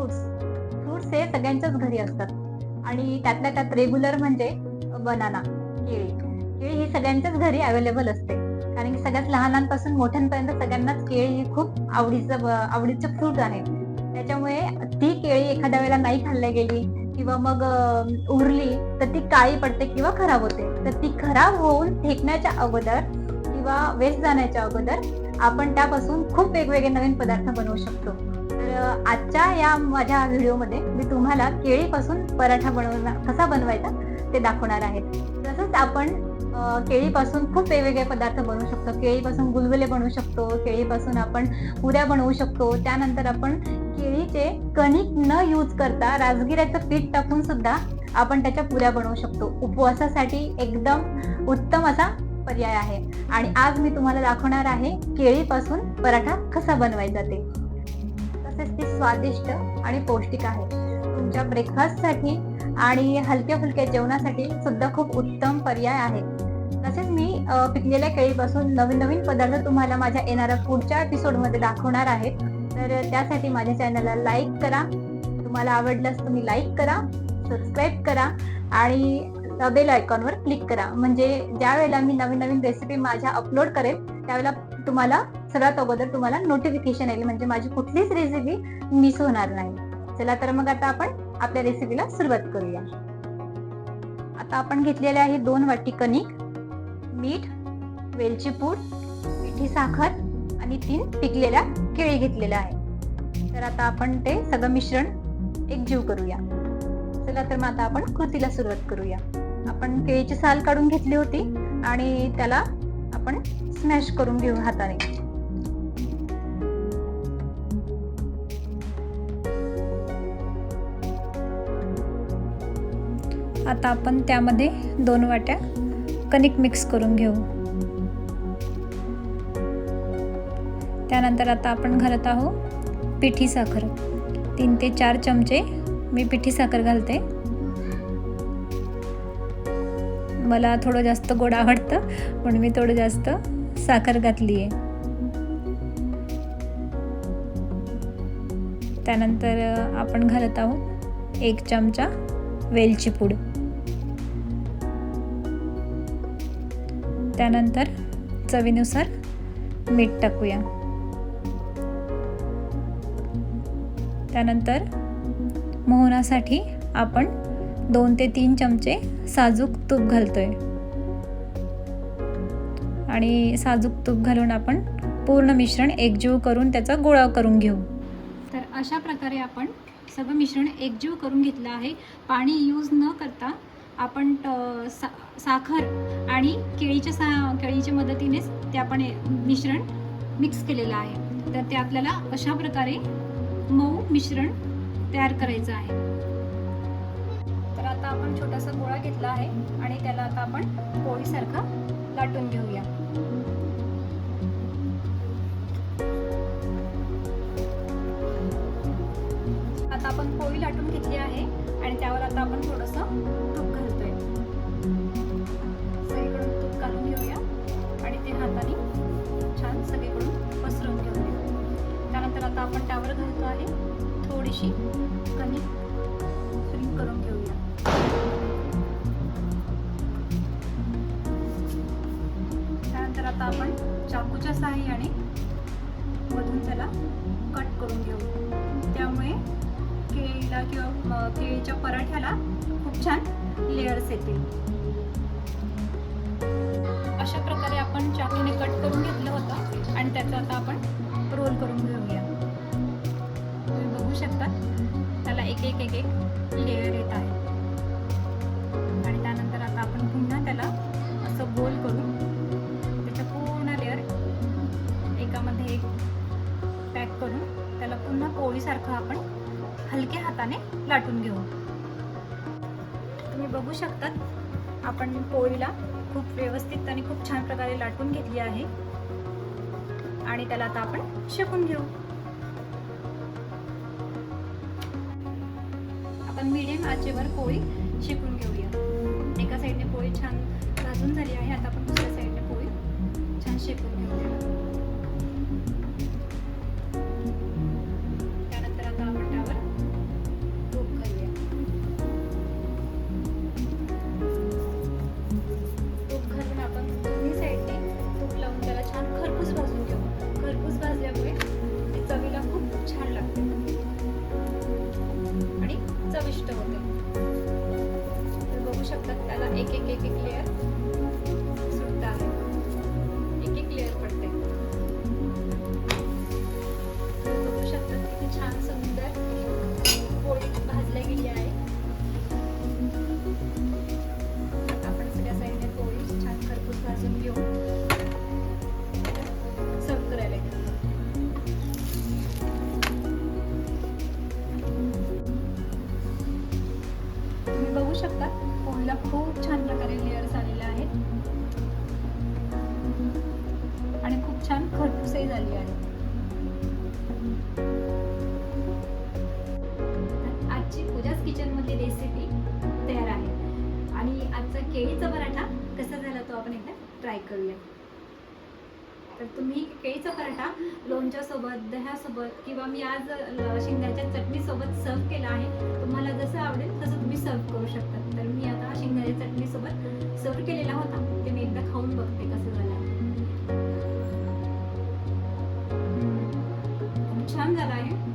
Fruits हे सगळ्यांच्याच घरी असतात आणि त्यातल्या त्यात रेग्युलर म्हणजे बनाना, केळी ही सगळ्यांच्याच घरी अवेलेबल असते. कारण की सगळ्यात लहानांपासून मोठ्यांपर्यंत सगळ्यांनाच केळी ही खूप आवडीचं फ्रूट आहे. त्याच्यामुळे ती केळी एखाद्या वेळेला नाही खाल्ल्या गेली किंवा मग उरली तर ती काळी पडते किंवा खराब होते. तर ती खराब होऊन फेकण्याच्या अगोदर किंवा वेस्ट जाण्याच्या अगोदर आपण त्यापासून खूप वेगवेगळे नवीन पदार्थ बनवू शकतो. तर आजच्या या माझ्या व्हिडिओमध्ये मी तुम्हाला केळीपासून पराठा कसा बनवायचा ते दाखवणार आहे. तसंच आपण केळीपासून खूप वेगवेगळे पदार्थ बनवू शकतो. केळीपासून गुलगुले बनवू शकतो, केळीपासून आपण पुऱ्या बनवू शकतो. त्यानंतर आपण केळीचे कणिक न यूज करता राजगिऱ्याचं पीठ टाकून सुद्धा आपण त्याच्या पुऱ्या बनवू शकतो. उपवासासाठी एकदम उत्तम असा पर्याय आहे. आणि आज मी तुम्हाला दाखवणार आहे केळीपासून पराठा कसा बनवायचा ते. तसेच ती स्वादिष्ट आणि पौष्टिक आहे. तुमच्या ब्रेकफास्टसाठी आणि हलक्या फुलक्या जेवणासाठी सुद्धा खूप उत्तम पर्याय आहे. तसेच मी पिकलेल्या केळीपासून नवीन पदार्थ तुम्हाला माझ्या येणाऱ्या पुढच्या एपिसोडमध्ये दाखवणार आहे. तर त्यासाठी माझ्या चॅनलला लाईक करा. तुम्हाला आवडल्यास तुम्ही लाईक करा, सबस्क्राईब करा आणि बेल आयकॉनवर क्लिक करा. म्हणजे ज्या वेळेला मी नवीन रेसिपी माझ्या अपलोड करेल त्यावेळेला तुम्हाला सगळ्यात अगोदर तुम्हाला नोटिफिकेशन येईल. म्हणजे माझी कुठलीच रेसिपी मिस होणार नाही. चला तर मग आता आपण आपल्या रेसिपीला सुरुवात करूया. आता आपण घेतलेले आहे 2 वाटी कणिक, मीठ, वेलची पूड, पिठी साखर आणि 3 पिकलेल्या केळी घेतलेल्या आहे. तर आता आपण ते सगळं मिश्रण एकजीव करूया. चला तर मग आता आपण कृतीला सुरुवात करूया. आपण केळीची साल काढून घेतली होती आणि त्याला आपण स्मॅश करून घेऊ हाताने. आता आपण त्यामध्ये 2 वाट्या कणिक मिक्स करून घेऊ. त्यानंतर आता आपण घालत आहोत पिठी साखर. 3 ते 4 चमचे मी पिठी साखर घालते. मला थोडं जास्त गोड आवडतं म्हणून मी थोडं जास्त साखर घातली आहे. त्यानंतर आपण घालत आहोत 1 चमचा वेलची पूड. त्यानंतर चवीनुसार मीठ टाकूया. त्यानंतर मोहनासाठी आपण 2 ते 3 चमचे साजूक तूप घालतोय आणि साजूक तूप घालून आपण पूर्ण मिश्रण एकजीव करून त्याचा गोळा करून घेऊ. तर अशा प्रकारे आपण सगळं मिश्रण एकजीव करून घेतलं आहे. पाणी यूज न करता आपण साखर आणि केळीच्या मदतीनेच ते आपण मिश्रण मिक्स केलेलं आहे. तर ते आपल्याला अशा प्रकारे मऊ मिश्रण तयार करायचं आहे. तर आता आपण छोटासा गोळा घेतला आहे आणि त्याला आता आपण पोळीसारखा लाटून घेऊया. आता आपण पोळी लाटून घेतली आहे आणि त्यावर आता आपण थोडंसं तूप घालतोय. सगळीकडून तूप घालून घेऊया आणि ते हाताने छान सगळीकडून पसरवून घेऊया. त्यानंतर आता आपण त्यावर घालतो आहे थोडीशी कणिक स्प्रिंक करून घेऊया. त्यानंतर आता आपण चाकूच्या सहाय्याने मधून त्याला कट करून घेऊ. त्यामुळे केळीला किंवा केळीच्या पराठ्याला खूप छान लेयर्स येतील. अशा प्रकारे आपण चाकूने कट करून घेतलं होतं आणि त्याचं आता आपण रोल करून घेऊया. तुम्ही बघू शकता त्याला एक लेयर येत आहे. आणि त्यानंतर आता आपण पुन्हा त्याला असं गोल करून त्याच्या पूर्ण लेयर एकामध्ये एक पॅक करून त्याला पुन्हा पोळीसारखं आपण हलक्या हाताने लाटून घेऊ. तुम्ही बघू शकतात आपण पोळीला खूप व्यवस्थित आणि खूप छान प्रकारे लाटून घेतली आहे आणि त्याला आता आपण शेकून घेऊ. आपण मीडियम आचेवर पोळी शेकून घेऊया. एका साईडने पोळी छान भाजून झाली आहे. आता आपण दुसऱ्या साईडने पोळी छान शेकून घेऊया. त्यानंतर आता आपण त्यावर केळीला खूप छान प्रकारे लेअर्स आलेले आहेत आणि खूप छान खरपूसही झाली आहे. आजची पूजाच किचन मधली रेसिपी तयार आहे आणि आजचा केळीचा पराठा कसा झाला तो आपण एकदा ट्राय करूया. तर तुम्ही केळीचा पराठा लोणच्यासोबत, दह्यासोबत किंवा मी आज शेंगदाण्याच्या चटणीसोबत सर्व केला आहे. तुम्हाला जसं आवडेल तसं तुम्ही सर्व करू शकता. तर मी आता शेंगदाण्याच्या चटणीसोबत सर्व केलेला होता, ते मी एकदा खाऊन बघते कसं झालं आहे. खूप छान झालं आहे.